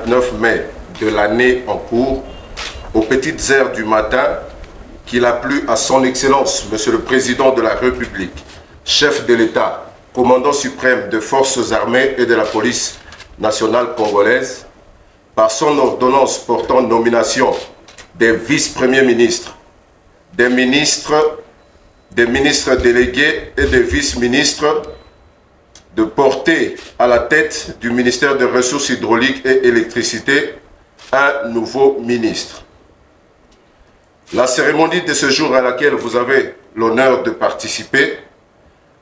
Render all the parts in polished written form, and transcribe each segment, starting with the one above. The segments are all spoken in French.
29 mai de l'année en cours, aux petites heures du matin, qu'il a plu à son Excellence, Monsieur le Président de la République, chef de l'État, commandant suprême des forces armées et de la police nationale congolaise, par son ordonnance portant nomination des vice-premiers ministres, des ministres délégués et des vice-ministres, de porter à la tête du ministère des Ressources hydrauliques et électricité un nouveau ministre. La cérémonie de ce jour à laquelle vous avez l'honneur de participer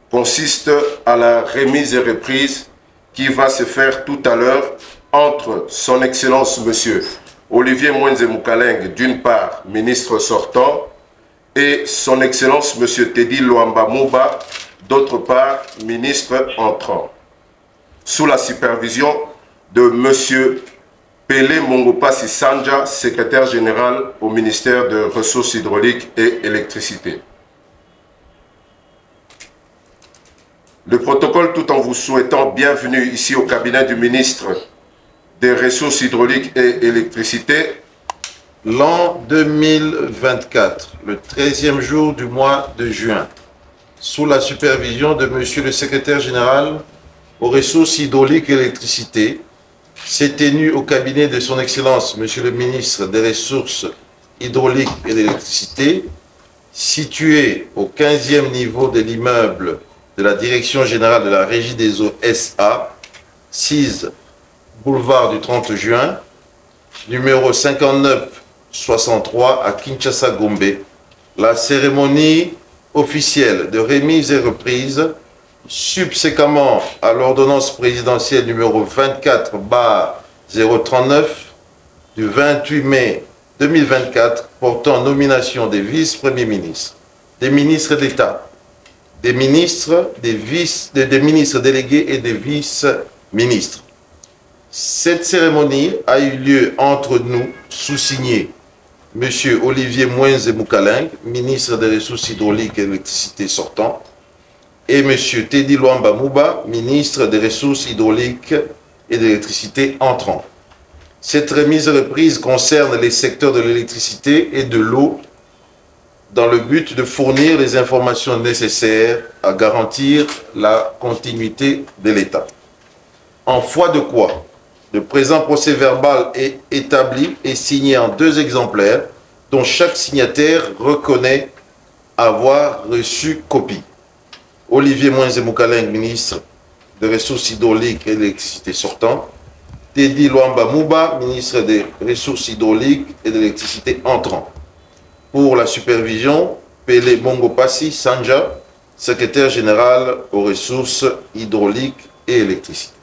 consiste à la remise et reprise qui va se faire tout à l'heure entre son Excellence Monsieur Olivier Mwenze Moukaleng, d'une part, ministre sortant, et son Excellence Monsieur Teddy Luamba Mouba, d'autre part, ministre entrant, sous la supervision de Monsieur Pélé Mongopassi Sanja, secrétaire général au ministère des Ressources hydrauliques et électricité. Le protocole, tout en vous souhaitant bienvenue ici au cabinet du ministre des Ressources hydrauliques et électricité. L'an 2024, le 13e jour du mois de juin, sous la supervision de Monsieur le secrétaire général aux Ressources hydrauliques et électricité, s'est tenu au cabinet de son Excellence, Monsieur le ministre des Ressources hydrauliques et d'électricité, situé au 15e niveau de l'immeuble de la Direction générale de la Régie des eaux SA, 6 boulevard du 30 juin, numéro 5963 à Kinshasa, Gombe. La cérémonie officielle de remise et reprise, subséquemment à l'ordonnance présidentielle numéro 24/039 du 28 mai 2024 portant nomination des vice-premiers ministres, des ministres d'État, des ministres, des ministres délégués et des vice-ministres. Cette cérémonie a eu lieu entre nous, sous-signé M. Olivier Mwenze Moukaleng, ministre des Ressources hydrauliques et électricité sortant, et M. Teddy Luamba Mouba, ministre des Ressources hydrauliques et d'électricité entrant. Cette remise et reprise concerne les secteurs de l'électricité et de l'eau dans le but de fournir les informations nécessaires à garantir la continuité de l'État. En foi de quoi, le présent procès-verbal est établi et signé en 2 exemplaires dont chaque signataire reconnaît avoir reçu copie. Olivier Mwenze Moukaleng, ministre des Ressources hydrauliques et d'électricité sortant. Teddy Luamba Mouba, ministre des Ressources hydrauliques et d'électricité entrant. Pour la supervision, Pélé Mongopassi Sanja, secrétaire général aux ressources hydrauliques et électricité.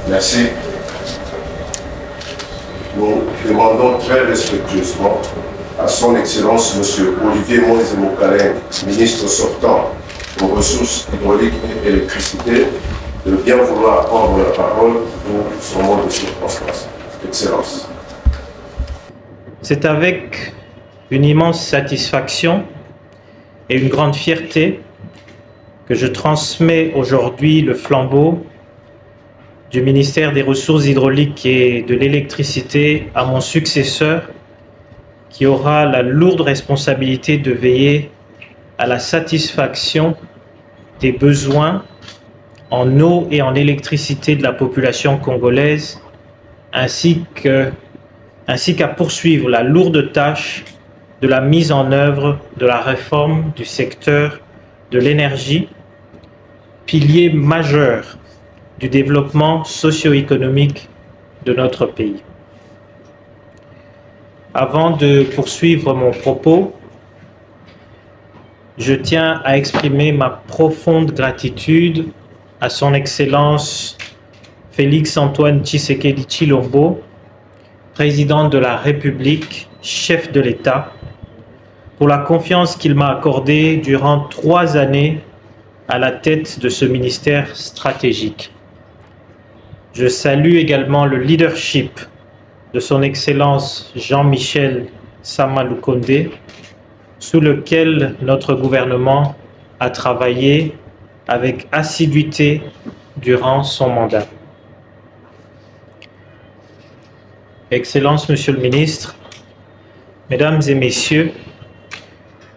Merci. Nous demandons très respectueusement à son Excellence M. Olivier Moïse Mokaleng, ministre sortant aux ressources hydrauliques et électricité, de bien vouloir prendre la parole pour son mot de circonstance. Excellence. C'est avec une immense satisfaction et une grande fierté que je transmets aujourd'hui le flambeau du ministère des Ressources hydrauliques et de l'électricité à mon successeur, qui aura la lourde responsabilité de veiller à la satisfaction des besoins en eau et en électricité de la population congolaise, ainsi qu'à poursuivre la lourde tâche de la mise en œuvre de la réforme du secteur de l'énergie, pilier majeur du développement socio-économique de notre pays. Avant de poursuivre mon propos, je tiens à exprimer ma profonde gratitude à son Excellence Félix-Antoine Tshisekedi Tshilombo, président de la République, chef de l'État, pour la confiance qu'il m'a accordée durant 3 années à la tête de ce ministère stratégique. Je salue également le leadership de son Excellence Jean-Michel Sama Lukonde, sous lequel notre gouvernement a travaillé avec assiduité durant son mandat. Excellences, Monsieur le Ministre, Mesdames et Messieurs,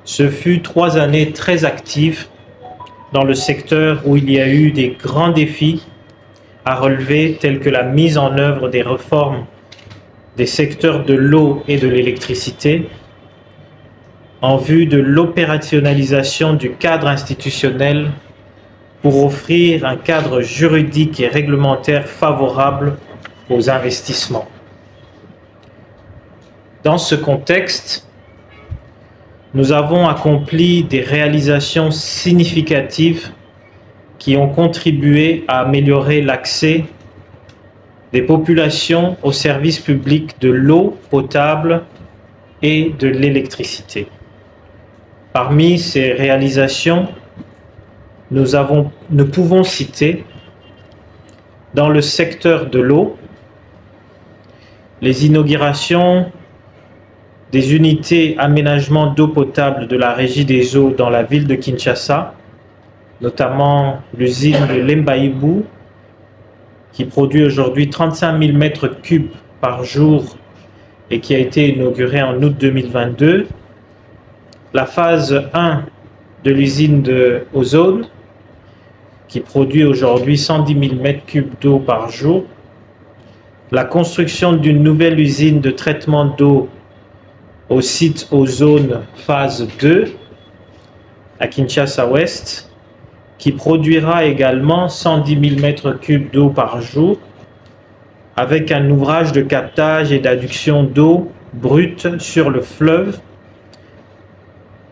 ce fut 3 années très actives dans le secteur où il y a eu des grands défis à relever, tels que la mise en œuvre des réformes des secteurs de l'eau et de l'électricité, en vue de l'opérationnalisation du cadre institutionnel pour offrir un cadre juridique et réglementaire favorable aux investissements. Dans ce contexte, nous avons accompli des réalisations significatives qui ont contribué à améliorer l'accès des populations aux services publics de l'eau potable et de l'électricité. Parmi ces réalisations, nous pouvons citer, dans le secteur de l'eau, les inaugurations des unités aménagement d'eau potable de la Régie des eaux dans la ville de Kinshasa, notamment l'usine de Lembaïbou, qui produit aujourd'hui 35 000 mètres cubes par jour et qui a été inaugurée en août 2022. La phase 1 de l'usine de Ozone, qui produit aujourd'hui 110 000 mètres cubes d'eau par jour. La construction d'une nouvelle usine de traitement d'eau au site Ozone phase 2 à Kinshasa Ouest, qui produira également 110 000 mètres cubes d'eau par jour, avec un ouvrage de captage et d'adduction d'eau brute sur le fleuve.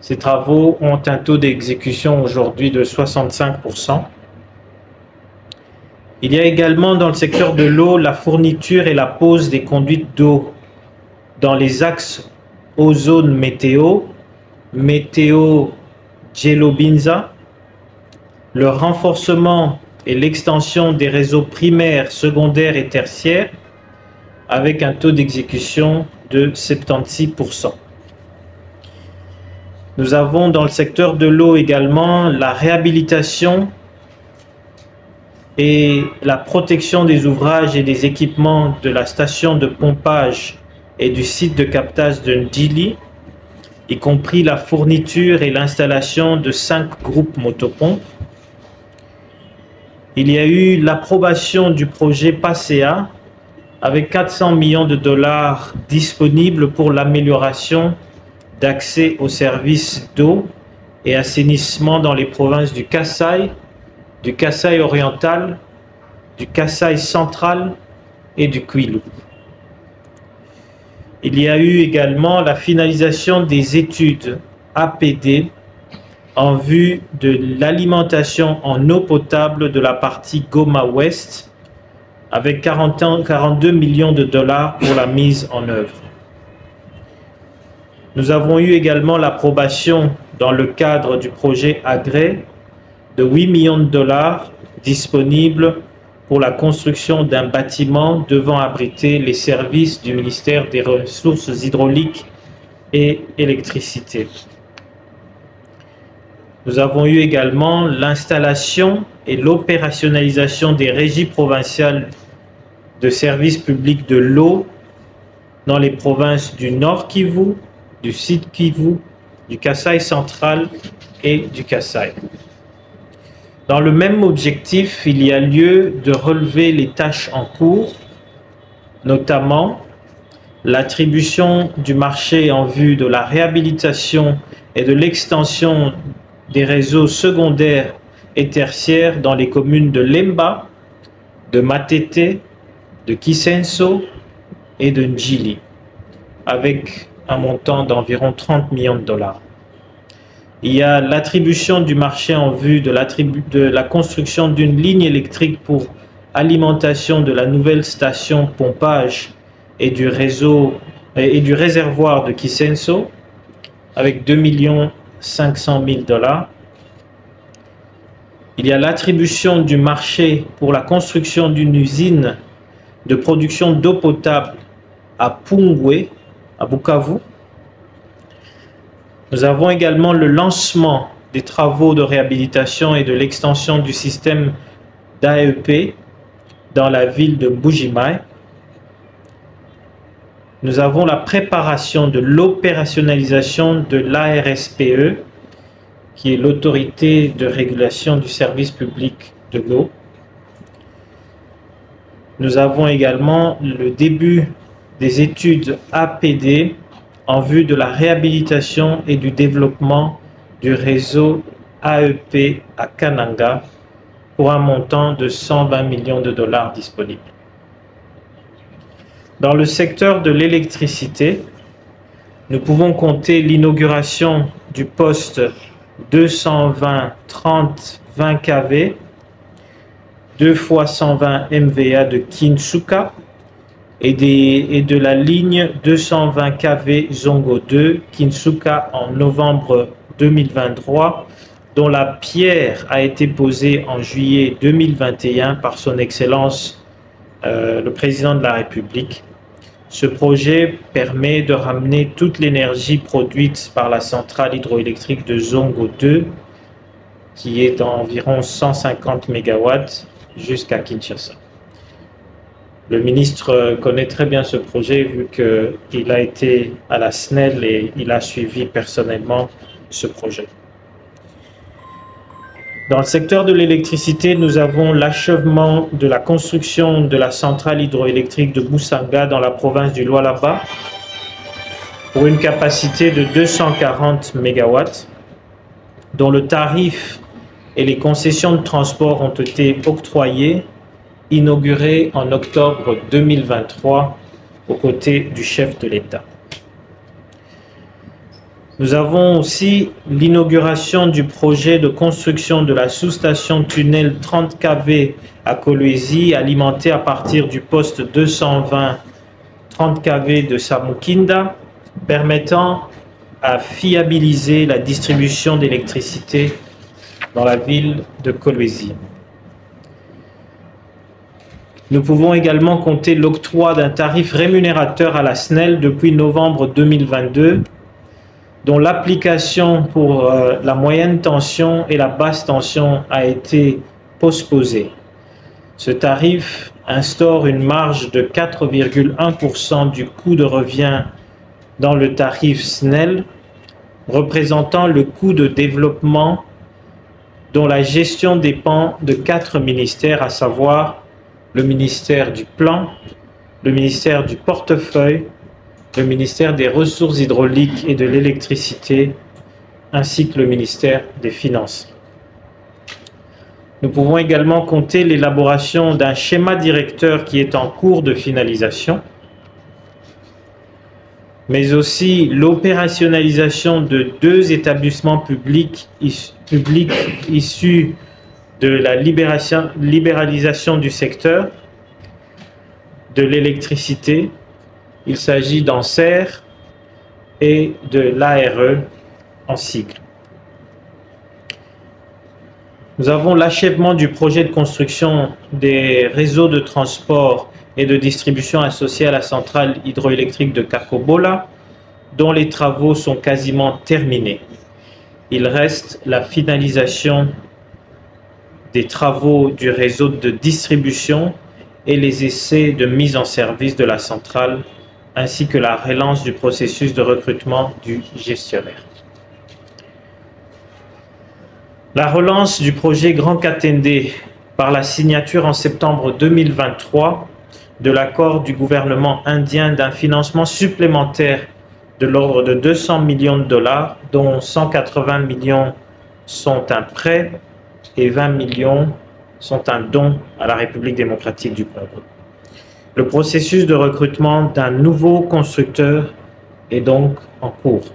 Ces travaux ont un taux d'exécution aujourd'hui de 65%. Il y a également dans le secteur de l'eau la fourniture et la pose des conduites d'eau dans les axes Ozone Météo, Météo Djelobinza, le renforcement et l'extension des réseaux primaires, secondaires et tertiaires avec un taux d'exécution de 76%. Nous avons dans le secteur de l'eau également la réhabilitation et la protection des ouvrages et des équipements de la station de pompage et du site de captage de Ndili, y compris la fourniture et l'installation de 5 groupes motopompes. Il y a eu l'approbation du projet PASEA avec 400 millions de dollars disponibles pour l'amélioration d'accès aux services d'eau et assainissement dans les provinces du Kasaï oriental, du Kasaï central et du Kwilu. Il y a eu également la finalisation des études APD en vue de l'alimentation en eau potable de la partie Goma Ouest, avec 42 millions de dollars pour la mise en œuvre. Nous avons eu également l'approbation dans le cadre du projet Agré de 8 millions de dollars disponibles pour la construction d'un bâtiment devant abriter les services du ministère des Ressources hydrauliques et électricité. Nous avons eu également l'installation et l'opérationnalisation des régies provinciales de services publics de l'eau dans les provinces du Nord Kivu, du Sud Kivu, du Kasaï central et du Kasaï. Dans le même objectif, il y a lieu de relever les tâches en cours, notamment l'attribution du marché en vue de la réhabilitation et de l'extension des réseaux secondaires et tertiaires dans les communes de Lemba, de Matete, de Kisenso et de Njili, avec un montant d'environ 30 millions de dollars. Il y a l'attribution du marché en vue de la construction d'une ligne électrique pour alimentation de la nouvelle station pompage et du réservoir de Kisenso, avec 2 500 000 dollars. Il y a l'attribution du marché pour la construction d'une usine de production d'eau potable à Pungwe, à Bukavu. Nous avons également le lancement des travaux de réhabilitation et de l'extension du système d'AEP dans la ville de Mbuji-Mayi. Nous avons la préparation de l'opérationnalisation de l'ARSPE, qui est l'autorité de régulation du service public de l'eau. Nous avons également le début des études APD en vue de la réhabilitation et du développement du réseau AEP à Kananga pour un montant de 120 millions de dollars disponibles. Dans le secteur de l'électricité, nous pouvons compter l'inauguration du poste 220-30-20 kV 2 x 120 MVA de Kinsuka et de la ligne 220 kV Zongo 2 Kinsuka en novembre 2023, dont la pierre a été posée en juillet 2021 par son Excellence le Président de la République. Ce projet permet de ramener toute l'énergie produite par la centrale hydroélectrique de Zongo 2, qui est d'environ 150 MW, jusqu'à Kinshasa. Le ministre connaît très bien ce projet vu qu'il a été à la SNEL et il a suivi personnellement ce projet. Dans le secteur de l'électricité, nous avons l'achèvement de la construction de la centrale hydroélectrique de Busanga dans la province du Lualaba pour une capacité de 240 MW, dont le tarif et les concessions de transport ont été octroyées, inaugurées en octobre 2023 aux côtés du chef de l'État. Nous avons aussi l'inauguration du projet de construction de la sous-station tunnel 30 kV à Kolwezi, alimentée à partir du poste 220 30 kV de Samukinda, permettant à fiabiliser la distribution d'électricité dans la ville de Kolwezi. Nous pouvons également compter l'octroi d'un tarif rémunérateur à la SNEL depuis novembre 2022, dont l'application pour la moyenne tension et la basse tension a été postposée. Ce tarif instaure une marge de 4,1% du coût de revient dans le tarif SNEL, représentant le coût de développement dont la gestion dépend de 4 ministères, à savoir le ministère du Plan, le ministère du portefeuille, le ministère des Ressources hydrauliques et de l'électricité, ainsi que le ministère des Finances. Nous pouvons également compter l'élaboration d'un schéma directeur qui est en cours de finalisation, mais aussi l'opérationnalisation de 2 établissements publics issus de la libéralisation du secteur de l'électricité. Il s'agit d'ANSER et de l'ARE en sigle. Nous avons l'achèvement du projet de construction des réseaux de transport et de distribution associés à la centrale hydroélectrique de Kakobola, dont les travaux sont quasiment terminés. Il reste la finalisation des travaux du réseau de distribution et les essais de mise en service de la centrale, ainsi que la relance du processus de recrutement du gestionnaire. La relance du projet Grand Katende par la signature en septembre 2023 de l'accord du gouvernement indien d'un financement supplémentaire de l'ordre de 200 millions de dollars, dont 180 millions sont un prêt et 20 millions sont un don à la République démocratique du Congo. Le processus de recrutement d'un nouveau constructeur est donc en cours.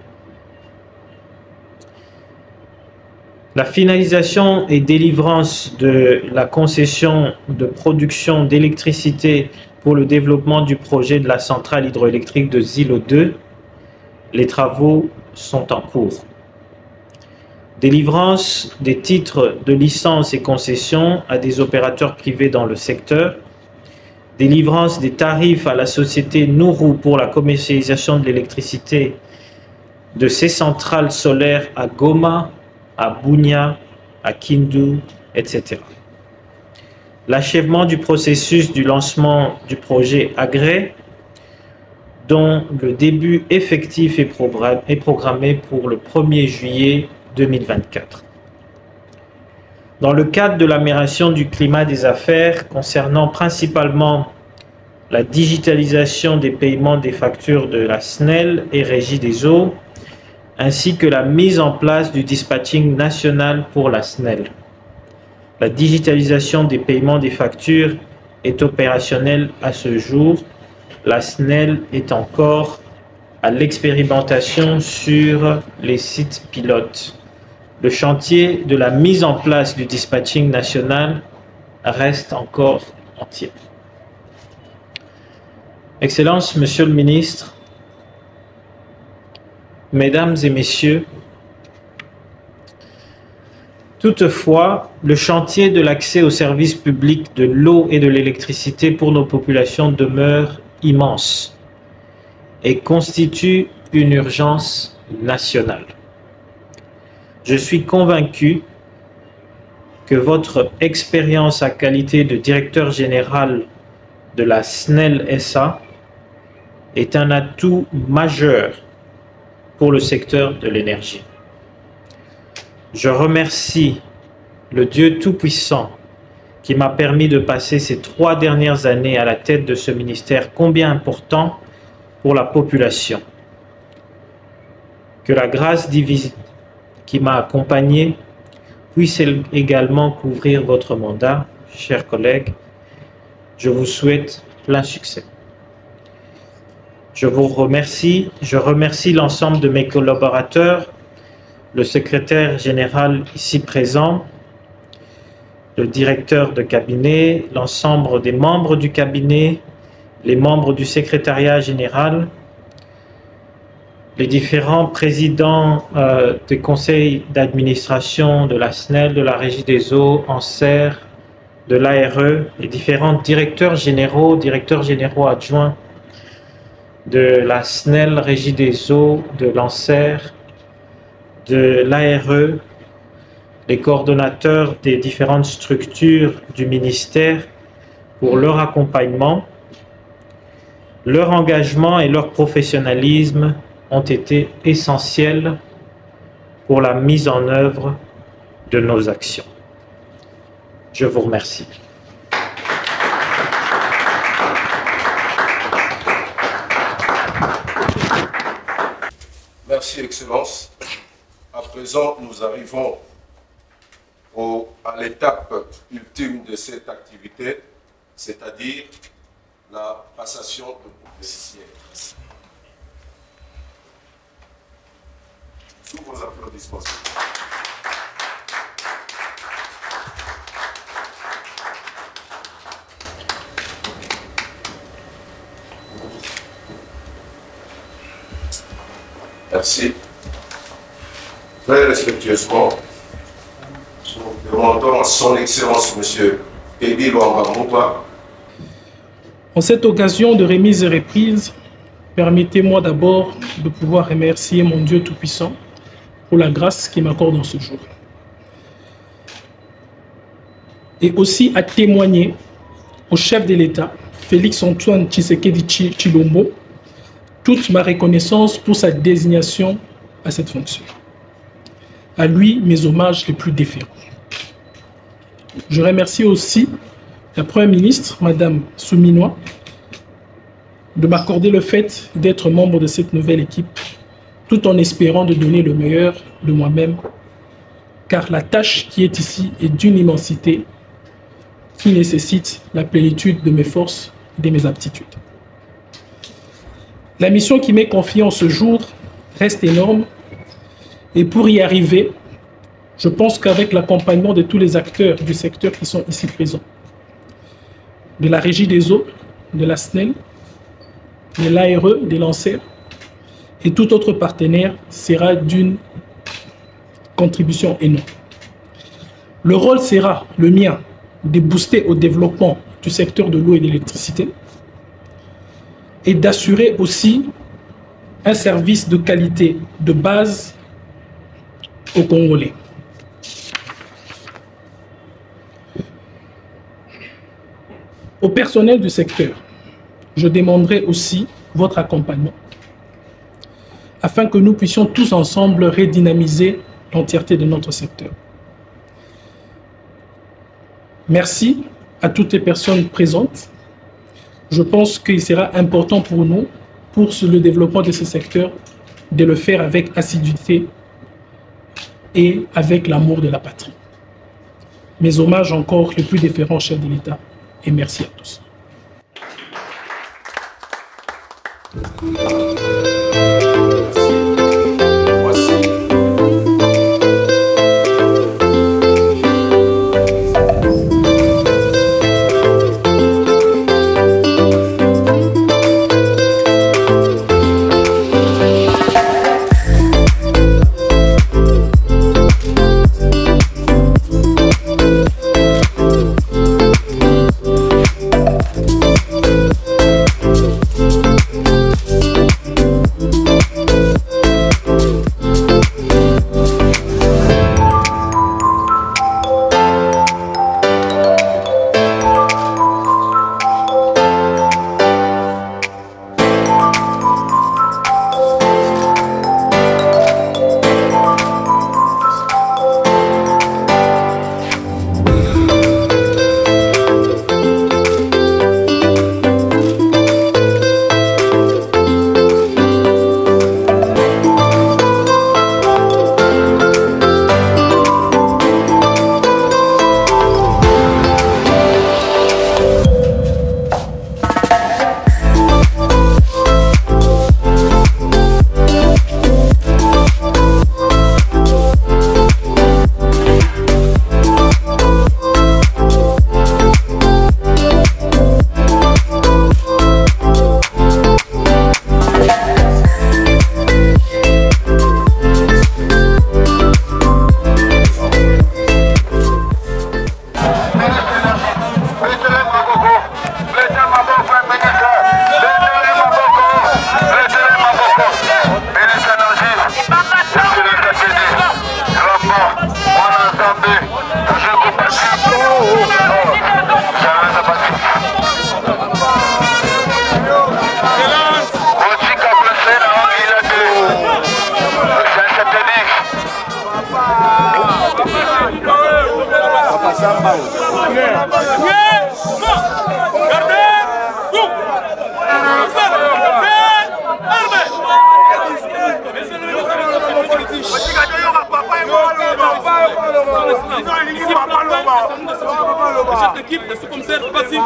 La finalisation et délivrance de la concession de production d'électricité pour le développement du projet de la centrale hydroélectrique de Zilo 2, les travaux sont en cours. Délivrance des titres de licence et concessions à des opérateurs privés dans le secteur, délivrance des tarifs à la société Nourou pour la commercialisation de l'électricité de ses centrales solaires à Goma, à Bunia, à Kindu, etc. L'achèvement du processus du lancement du projet Agré, dont le début effectif est programmé pour le 1er juillet 2024. Dans le cadre de l'amélioration du climat des affaires concernant principalement la digitalisation des paiements des factures de la SNEL et Régie des eaux, ainsi que la mise en place du dispatching national pour la SNEL. La digitalisation des paiements des factures est opérationnelle à ce jour. La SNEL est encore à l'expérimentation sur les sites pilotes. Le chantier de la mise en place du dispatching national reste encore entier. Excellences, Monsieur le Ministre, Mesdames et Messieurs, toutefois, le chantier de l'accès aux services publics de l'eau et de l'électricité pour nos populations demeure immense et constitue une urgence nationale. Je suis convaincu que votre expérience à qualité de directeur général de la SNEL SA est un atout majeur pour le secteur de l'énergie. Je remercie le Dieu Tout-Puissant qui m'a permis de passer ces 3 dernières années à la tête de ce ministère combien important pour la population. Que la grâce divine qui m'a accompagné puisse également couvrir votre mandat, chers collègues. Je vous souhaite plein succès. Je vous remercie. Je remercie l'ensemble de mes collaborateurs, le secrétaire général ici présent, le directeur de cabinet, l'ensemble des membres du cabinet, les membres du secrétariat général, les différents présidents des conseils d'administration de la SNEL, de la Régie des eaux, ANSER, de l'ARE, les différents directeurs généraux adjoints de la SNEL, Régie des eaux, de l'ANSER, de l'ARE, les coordonnateurs des différentes structures du ministère pour leur accompagnement. Leur engagement et leur professionnalisme ont été essentiels pour la mise en œuvre de nos actions. Je vous remercie. Merci, Excellence. À présent, nous arrivons à l'étape ultime de cette activité, c'est-à-dire la passation de pouvoir. Sous vos applaudissements. Merci. Très respectueusement, nous demandons à son Excellence, M. Ebi Luamba Mouba. En cette occasion de remise et reprise, permettez-moi d'abord de pouvoir remercier mon Dieu Tout-Puissant pour la grâce qu'il m'accorde en ce jour. Et aussi à témoigner au chef de l'État, Félix-Antoine Tshisekedi Tshilombo, toute ma reconnaissance pour sa désignation à cette fonction. À lui, mes hommages les plus déférents. Je remercie aussi la Première ministre, Madame Souminois, de m'accorder le fait d'être membre de cette nouvelle équipe, tout en espérant de donner le meilleur de moi-même, car la tâche qui est ici est d'une immensité qui nécessite la plénitude de mes forces et de mes aptitudes. La mission qui m'est confiée en ce jour reste énorme et pour y arriver, je pense qu'avec l'accompagnement de tous les acteurs du secteur qui sont ici présents, de la Régie des eaux, de la SNEL, de l'ARE, des lanceurs et tout autre partenaire sera d'une contribution énorme. Le rôle sera le mien de booster au développement du secteur de l'eau et de l'électricité et d'assurer aussi un service de qualité de base aux Congolais. Au personnel du secteur, je demanderai aussi votre accompagnement afin que nous puissions tous ensemble redynamiser l'entièreté de notre secteur. Merci à toutes les personnes présentes. Je pense qu'il sera important pour nous, pour le développement de ce secteur, de le faire avec assiduité et avec l'amour de la patrie. Mes hommages encore les plus déférents, chefs de l'État, et merci à tous. Le chef d'équipe, le sous-commissaire, Basile,